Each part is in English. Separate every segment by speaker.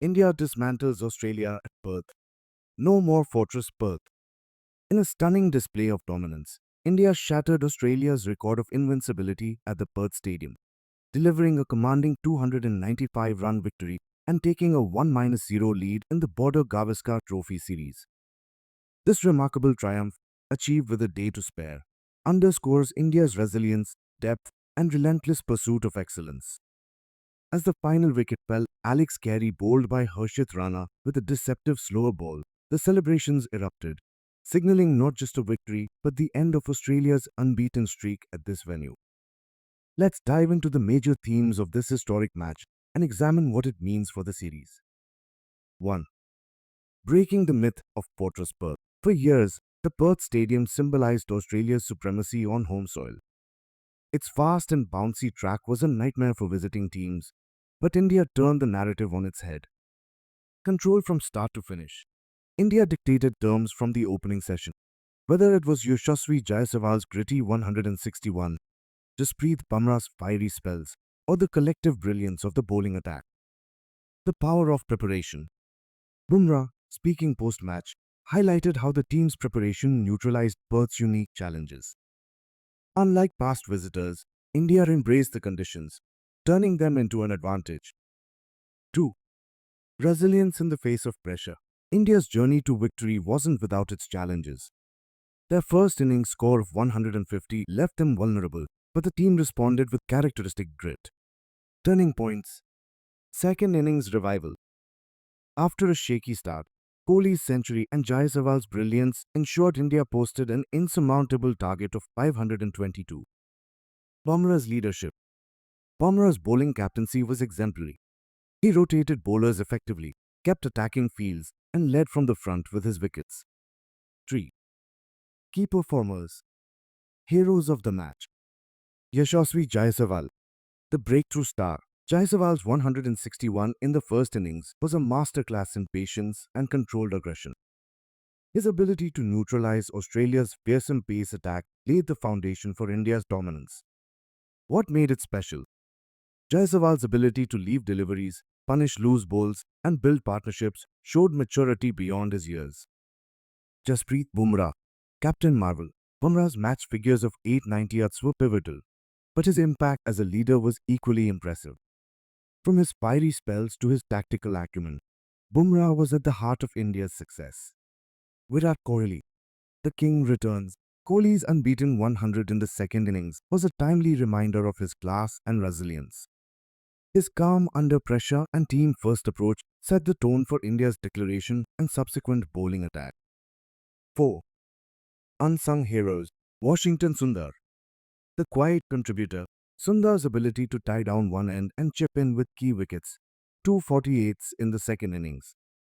Speaker 1: India dismantles Australia at Perth. No more Fortress Perth. In a stunning display of dominance, India shattered Australia's record of invincibility at the Perth Stadium, delivering a commanding 295-run victory and taking a 1-0 lead in the Border Gavaskar Trophy Series. This remarkable triumph, achieved with a day to spare, underscores India's resilience, depth, and relentless pursuit of excellence. As the final wicket fell, Alex Carey bowled by Harshit Rana with a deceptive slower ball. The celebrations erupted, signalling not just a victory but the end of Australia's unbeaten streak at this venue. Let's dive into the major themes of this historic match and examine what it means for the series. 1. Breaking the myth of Fortress Perth. For years, the Perth Stadium symbolized Australia's supremacy on home soil. Its fast and bouncy track was a nightmare for visiting teams, but India turned the narrative on its head. Control from start to finish. India dictated terms from the opening session. Whether it was Yashasvi Jaiswal's gritty 161, Jasprit Bumrah's fiery spells, or the collective brilliance of the bowling attack. The power of preparation. Bumrah, speaking post-match, highlighted how the team's preparation neutralized Perth's unique challenges. Unlike past visitors, India embraced the conditions, turning them into an advantage. 2. Resilience in the face of pressure. India's journey to victory wasn't without its challenges. Their first innings score of 150 left them vulnerable, but the team responded with characteristic grit. Turning points. Second innings revival. After a shaky start, Kohli's century and Jaiswal's brilliance ensured India posted an insurmountable target of 522. Bumrah's leadership. Bumrah's bowling captaincy was exemplary. He rotated bowlers effectively, kept attacking fields, and led from the front with his wickets. 3. Key performers. Heroes of the match. Yashasvi Jaiswal, the breakthrough star. Jaiswal's 161 in the first innings was a masterclass in patience and controlled aggression. His ability to neutralize Australia's fearsome pace attack laid the foundation for India's dominance. What made it special? Jaiswal's ability to leave deliveries, punish loose balls, and build partnerships showed maturity beyond his years. Jasprit Bumrah, Captain Marvel. Bumrah's match figures of 890 were pivotal, but his impact as a leader was equally impressive. From his fiery spells to his tactical acumen, Bumrah was at the heart of India's success. Virat Kohli, the king returns. Kohli's unbeaten 100 in the second innings was a timely reminder of his class and resilience. His calm under pressure and team-first approach set the tone for India's declaration and subsequent bowling attack. 4. Unsung heroes. Washington Sundar, the quiet contributor. Sundar's ability to tie down one end and chip in with key wickets, 248s in the second innings,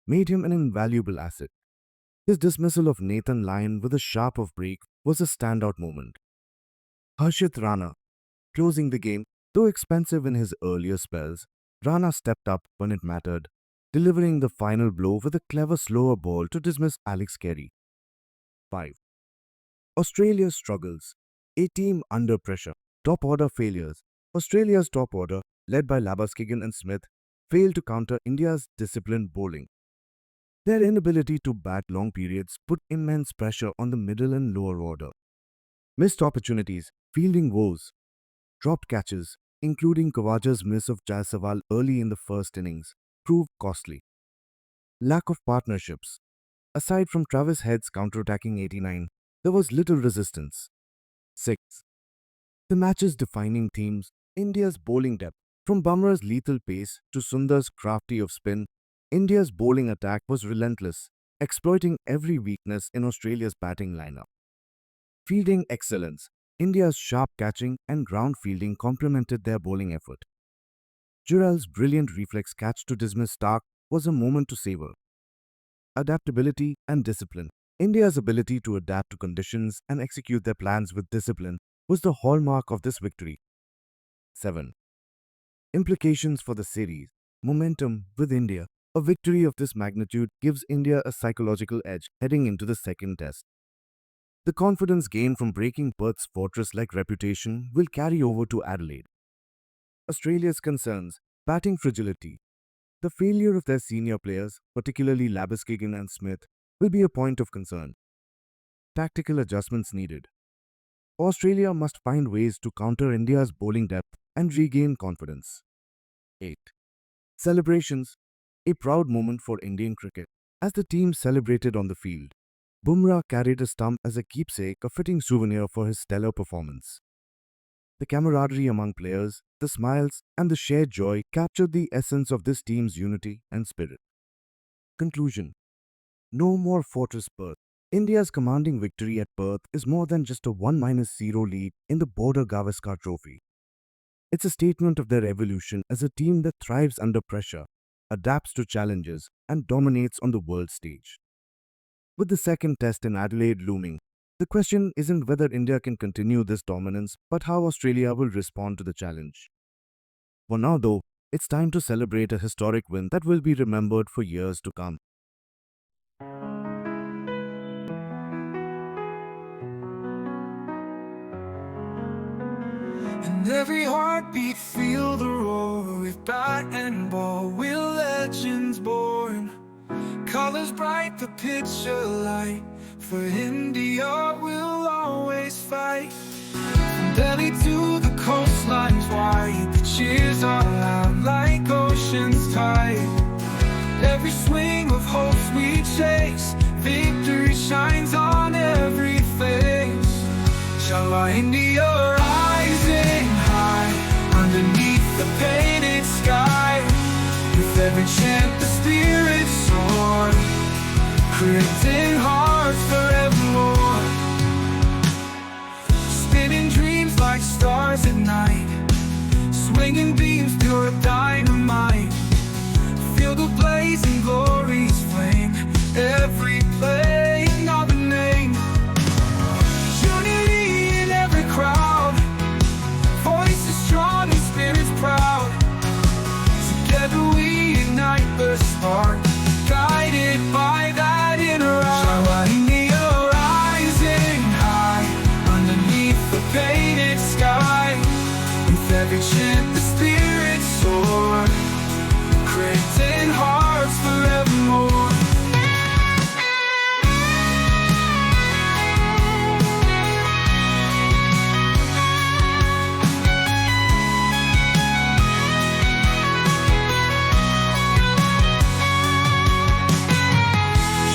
Speaker 1: made him an invaluable asset. His dismissal of Nathan Lyon with a sharp off break was a standout moment. Harshit Rana, closing the game. Though expensive in his earlier spells, Rana stepped up when it mattered, delivering the final blow with a clever slower ball to dismiss Alex Carey. 5. Australia's struggles. A team under pressure. Top order failures. Australia's top order, led by Labuskigin and Smith, failed to counter India's disciplined bowling. Their inability to bat long periods put immense pressure on the middle and lower order. Missed opportunities, fielding woes, dropped catches, including Khawaja's miss of Jaiswal early in the first innings, proved costly. Lack of partnerships. Aside from Travis Head's counterattacking 89, there was little resistance. 6. The match's defining themes. India's bowling depth. From Bumrah's lethal pace to Sundar's crafty of spin, India's bowling attack was relentless, exploiting every weakness in Australia's batting lineup. Fielding excellence. India's sharp catching and ground fielding complemented their bowling effort. Jurel's brilliant reflex catch to dismiss Stark was a moment to savor. Adaptability and discipline. India's ability to adapt to conditions and execute their plans with discipline was the hallmark of this victory. 7. Implications for the series. Momentum with India. A victory of this magnitude gives India a psychological edge heading into the second test. The confidence gained from breaking Perth's fortress-like reputation will carry over to Adelaide. Australia's concerns. Batting fragility. The failure of their senior players, particularly Labuskigin and Smith, will be a point of concern. Tactical adjustments needed. Australia must find ways to counter India's bowling depth and regain confidence. 8. Celebrations. A proud moment for Indian cricket. As the team celebrated on the field, Bumrah carried a stump as a keepsake, a fitting souvenir for his stellar performance. The camaraderie among players, the smiles, and the shared joy captured the essence of this team's unity and spirit. Conclusion. No more Fortress Perth. India's commanding victory at Perth is more than just a 1-0 lead in the Border Gavaskar Trophy. It's a statement of their evolution as a team that thrives under pressure, adapts to challenges, and dominates on the world stage. With the second test in Adelaide looming, the question isn't whether India can continue this dominance, but how Australia will respond to the challenge. For now, though, it's time to celebrate a historic win that will be remembered for years to come.
Speaker 2: And every heartbeat feel the roar. With bat and ball, we're legends born. Colors bright, the picture light. For India, we'll always fight. From Delhi to the coastlines wide, the cheers are loud like ocean's tide. Every swing of hopes we chase, victory shines on every face. Shala India rising high, underneath the painted sky. With every chant the spirits soar, creating hearts forevermore. Spinning dreams like stars at night, swinging beams pure dynamite. Feel the blazing glory's flame, every play another name. Unity in every crowd, voices strong and spirits proud. Together we ignite the spark, guided by that inner eye. India rising high, underneath the painted sky. With every chant the spirits soar, creating hearts forevermore.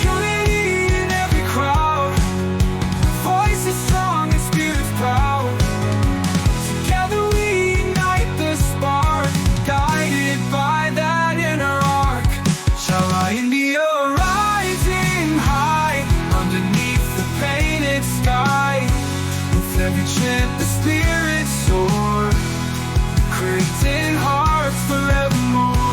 Speaker 2: Unity in every crowd, voices strong and spirits proud. Together we ignite the spark, guided by that inner arc. Shala India rising high, underneath the painted sky. With every chant the spirits soar, creating hearts forevermore.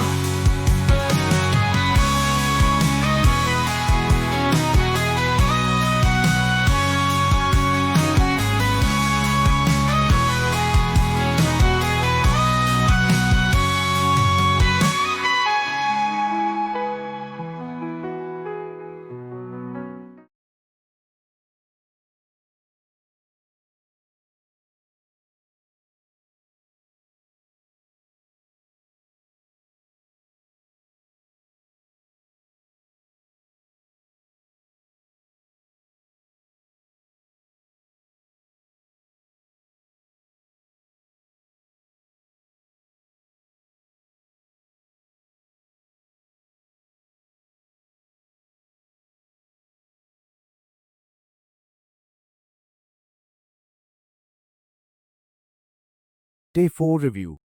Speaker 1: Day 4 Review.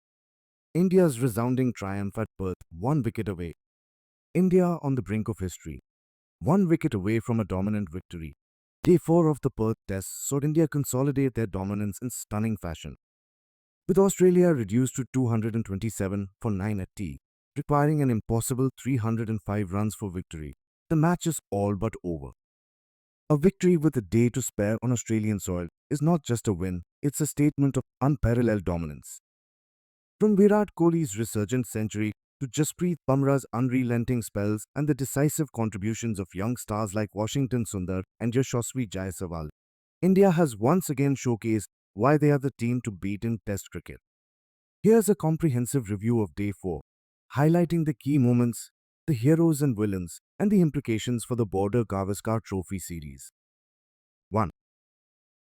Speaker 1: India's resounding triumph at Perth, 1 wicket away. India on the brink of history, 1 wicket away from a dominant victory. Day 4 of the Perth Test saw India consolidate their dominance in stunning fashion, with Australia reduced to 227 for 9 at tea, requiring an impossible 305 runs for victory. The match is all but over. A victory with a day to spare on Australian soil is not just a win, it's a statement of unparalleled dominance. From Virat Kohli's resurgent century to Jasprit Bumrah's unrelenting spells and the decisive contributions of young stars like Washington Sundar and Yashasvi Jaiswal, India has once again showcased why they are the team to beat in Test cricket. Here's a comprehensive review of Day 4, highlighting the key moments, the heroes and villains, and the implications for the Border Gavaskar Trophy series. 1.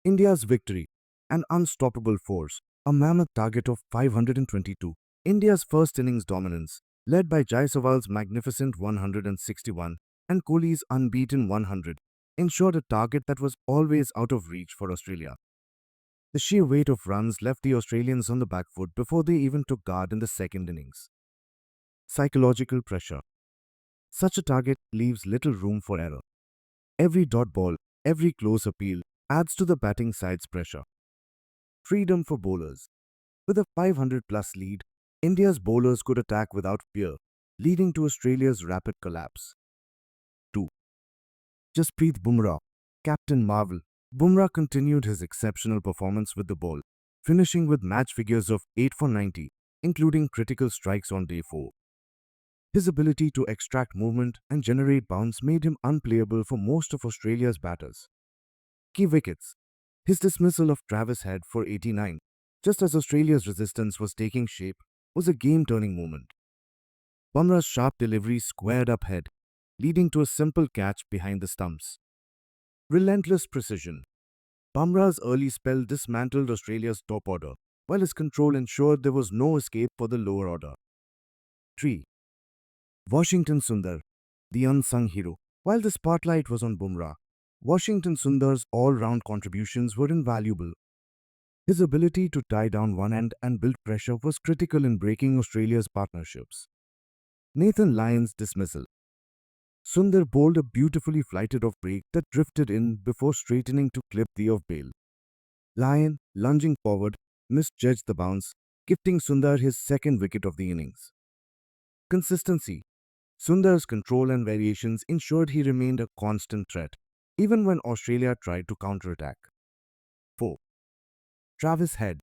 Speaker 1: India's victory, an unstoppable force, a mammoth target of 522. India's first innings dominance, led by Jaiswal's magnificent 161 and Kohli's unbeaten 100, ensured a target that was always out of reach for Australia. The sheer weight of runs left the Australians on the back foot before they even took guard in the second innings. Psychological pressure. Such a target leaves little room for error. Every dot ball, every close appeal adds to the batting side's pressure. Freedom for bowlers. With a 500-plus lead, India's bowlers could attack without fear, leading to Australia's rapid collapse. 2. Jasprit Bumrah, Captain Marvel. Bumrah continued his exceptional performance with the ball, finishing with match figures of 8 for 90, including critical strikes on day 4. His ability to extract movement and generate bounce made him unplayable for most of Australia's batters. Key wickets. His dismissal of Travis Head for 89, just as Australia's resistance was taking shape, was a game-turning moment. Bumrah's sharp delivery squared up Head, leading to a simple catch behind the stumps. Relentless precision. Bumrah's early spell dismantled Australia's top order, while his control ensured there was no escape for the lower order. 3. Washington Sundar, the unsung hero. While the spotlight was on Bumrah, Washington Sundar's all-round contributions were invaluable. His ability to tie down one end and build pressure was critical in breaking Australia's partnerships. Nathan Lyon's dismissal. Sundar bowled a beautifully flighted off break that drifted in before straightening to clip the off bail. Lyon, lunging forward, misjudged the bounce, gifting Sundar his second wicket of the innings. Consistency. Sundar's control and variations ensured he remained a constant threat, even when Australia tried to counterattack. 4. Travis Head,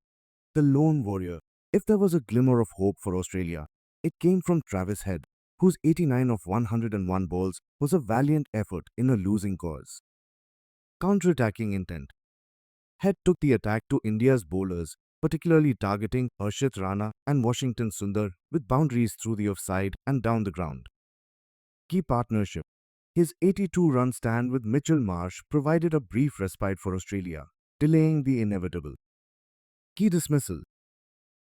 Speaker 1: the lone warrior. If there was a glimmer of hope for Australia, it came from Travis Head, whose 89 of 101 balls was a valiant effort in a losing cause. Counterattacking intent. Head took the attack to India's bowlers, particularly targeting Harshit Rana and Washington Sundar with boundaries through the offside and down the ground. Key partnership. His 82-run stand with Mitchell Marsh provided a brief respite for Australia, delaying the inevitable. Key dismissal.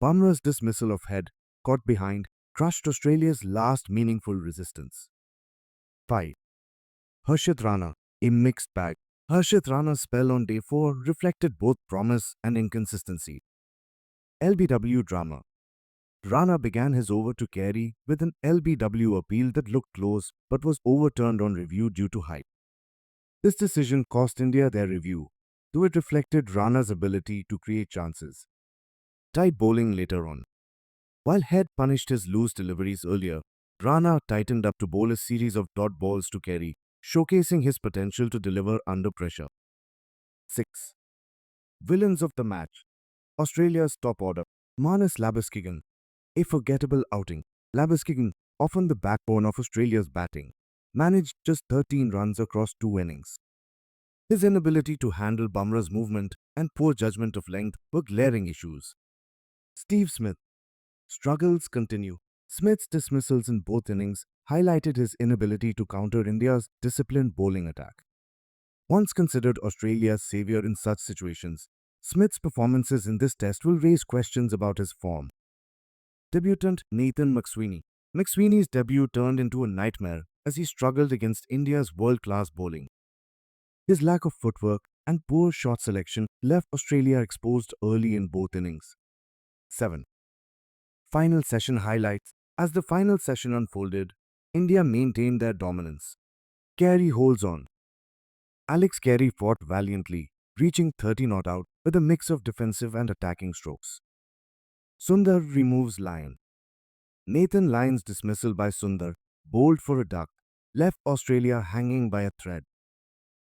Speaker 1: Bumrah's dismissal of Head, caught behind, crushed Australia's last meaningful resistance. 5. Harshit Rana, a mixed bag. Harshit Rana's spell on day 4 reflected both promise and inconsistency. LBW drama. Rana began his over to Carey with an LBW appeal that looked close but was overturned on review due to hype. This decision cost India their review, though it reflected Rana's ability to create chances. Tight bowling later on. While Head punished his loose deliveries earlier, Rana tightened up to bowl a series of dot balls to Carey, showcasing his potential to deliver under pressure. 6. Villains of the match. Australia's top order. Marnus Labuschagne. A forgettable outing. Labuschagne, often the backbone of Australia's batting, managed just 13 runs across 2 innings. His inability to handle Bumrah's movement and poor judgment of length were glaring issues. Steve Smith. Struggles continue. Smith's dismissals in both innings highlighted his inability to counter India's disciplined bowling attack. Once considered Australia's saviour in such situations, Smith's performances in this test will raise questions about his form. Debutant Nathan McSweeney. McSweeney's debut turned into a nightmare as he struggled against India's world-class bowling. His lack of footwork and poor shot selection left Australia exposed early in both innings. 7. Final session highlights. As the final session unfolded, India maintained their dominance. Carey holds on. Alex Carey fought valiantly, reaching 30 not out with a mix of defensive and attacking strokes. Sundar removes Lyon. Nathan Lyon's dismissal by Sundar, bowled for a duck, left Australia hanging by a thread.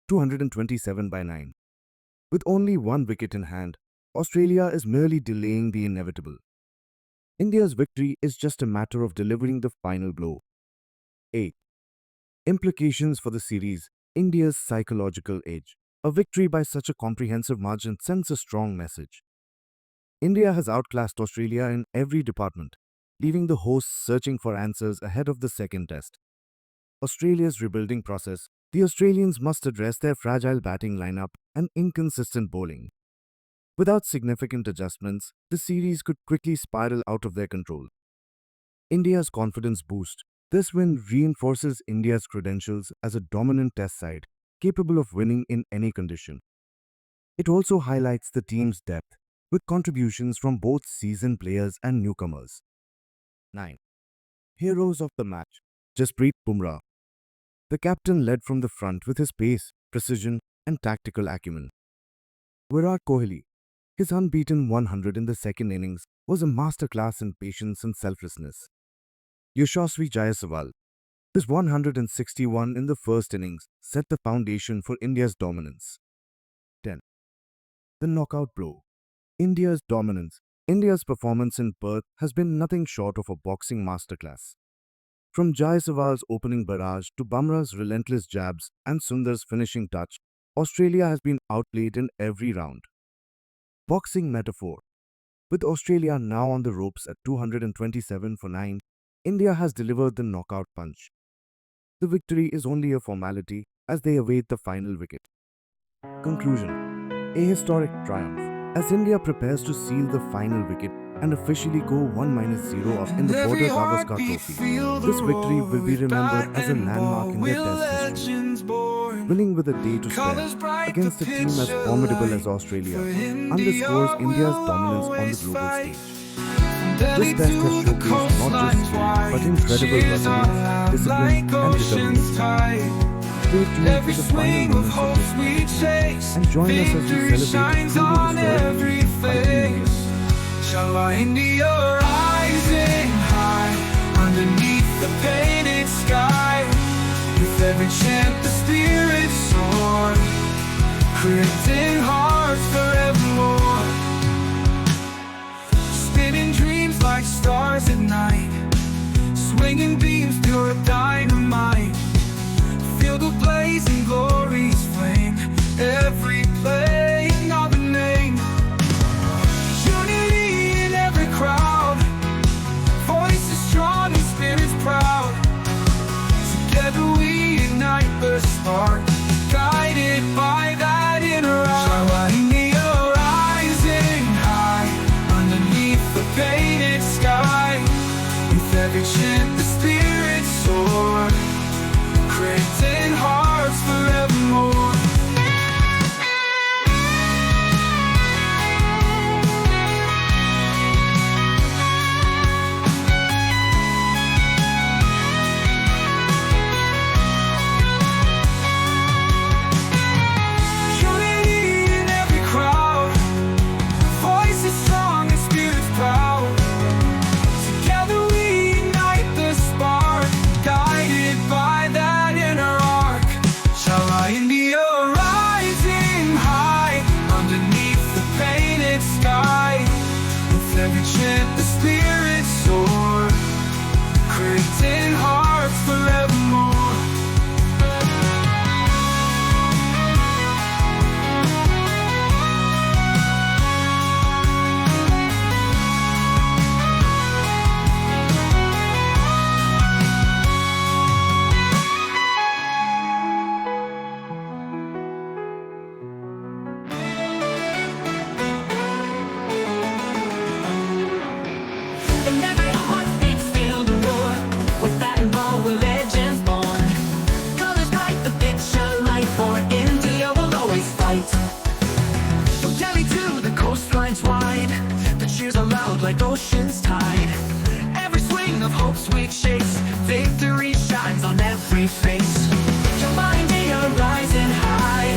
Speaker 1: 227 by 9. With only 1 wicket in hand, Australia is merely delaying the inevitable. India's victory is just a matter of delivering the final blow. 8. Implications for the series. India's psychological edge. A victory by such a comprehensive margin sends a strong message. India has outclassed Australia in every department, leaving the hosts searching for answers ahead of the second test. Australia's rebuilding process. The Australians must address their fragile batting lineup and inconsistent bowling. Without significant adjustments, the series could quickly spiral out of their control. India's confidence boost. This win reinforces India's credentials as a dominant test side, capable of winning in any condition. It also highlights the team's depth, with contributions from both seasoned players and newcomers. 9. Heroes of the match. Jasprit Bumrah. The captain led from the front with his pace, precision, and tactical acumen. Virat Kohli. His unbeaten 100 in the second innings was a masterclass in patience and selflessness. Yashasvi Jaiswal. His 161 in the first innings set the foundation for India's dominance. 10. The knockout blow. India's dominance. India's performance in Perth has been nothing short of a boxing masterclass. From Jaiswal's opening barrage to Bumrah's relentless jabs and Sundar's finishing touch, Australia has been outplayed in every round. Boxing metaphor. With Australia now on the ropes at 227 for 9, India has delivered the knockout punch. The victory is only a formality as they await the final wicket. Conclusion. A historic triumph. As India prepares to seal the final wicket and officially go 1-0 up in the Border Gavaskar Trophy, this victory will be remembered as a landmark in their test history. Winning with a day to spare against a team as formidable as Australia underscores India's dominance on the global stage. This test has showcased not just skill, but incredible resilience, discipline, and determination. Stay tuned for the final moments of this match and join us as we celebrate truly historic moments.
Speaker 2: Shall our India rising high underneath the painted sky? With every chant the spirit soar, creating hearts forevermore. Spinning dreams like stars at night, swinging beams pure dynamite. Feel the blazing glory's flame, every playing of a name. Unity in every crowd, voices strong and spirits proud. Together we ignite the spark, guided by that inner eye. Shall our India rising high underneath the painted sky? With every chant the spirits soar, creating hearts forevermore. The spirit soar, creating hearts forevermore. Like ocean's tide, every swing of hope sweet shakes, victory shines on every face. Your mind, India rising high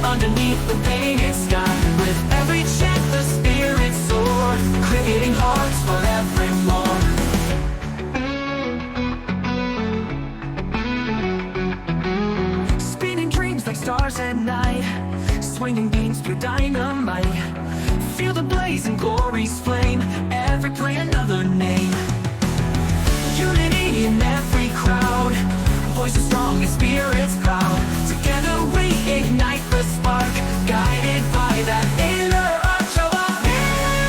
Speaker 2: underneath the painted sky. With every chant the spirit soar, creating hearts forevermore. Spinning dreams like stars at night, swinging beams through dynamite. Feel the blazing glory's flame, every play another name. Unity in every crowd, voices strong and spirits proud. Together we ignite the spark, guided by that inner arch of our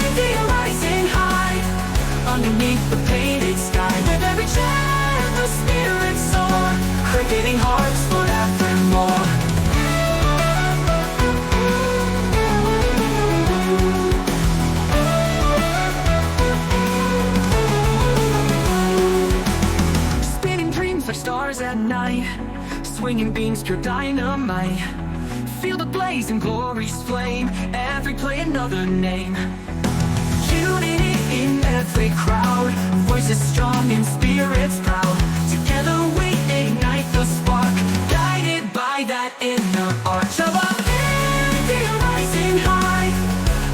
Speaker 2: India rising high underneath the pain. cricketing hearts forevermore. Spinning dreams like stars at night, swinging beams, pure dynamite. Feel the blaze and glory's flame, every play another name. Unity in every crowd, voices strong and spirits proud. Together we ignite the spark, guided by that inner arch of our India rising high,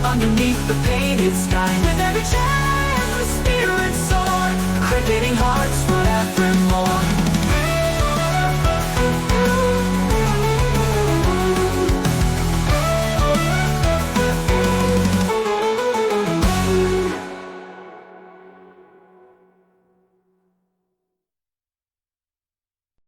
Speaker 2: underneath the painted sky. With every chant the spirits soar, cricketing hearts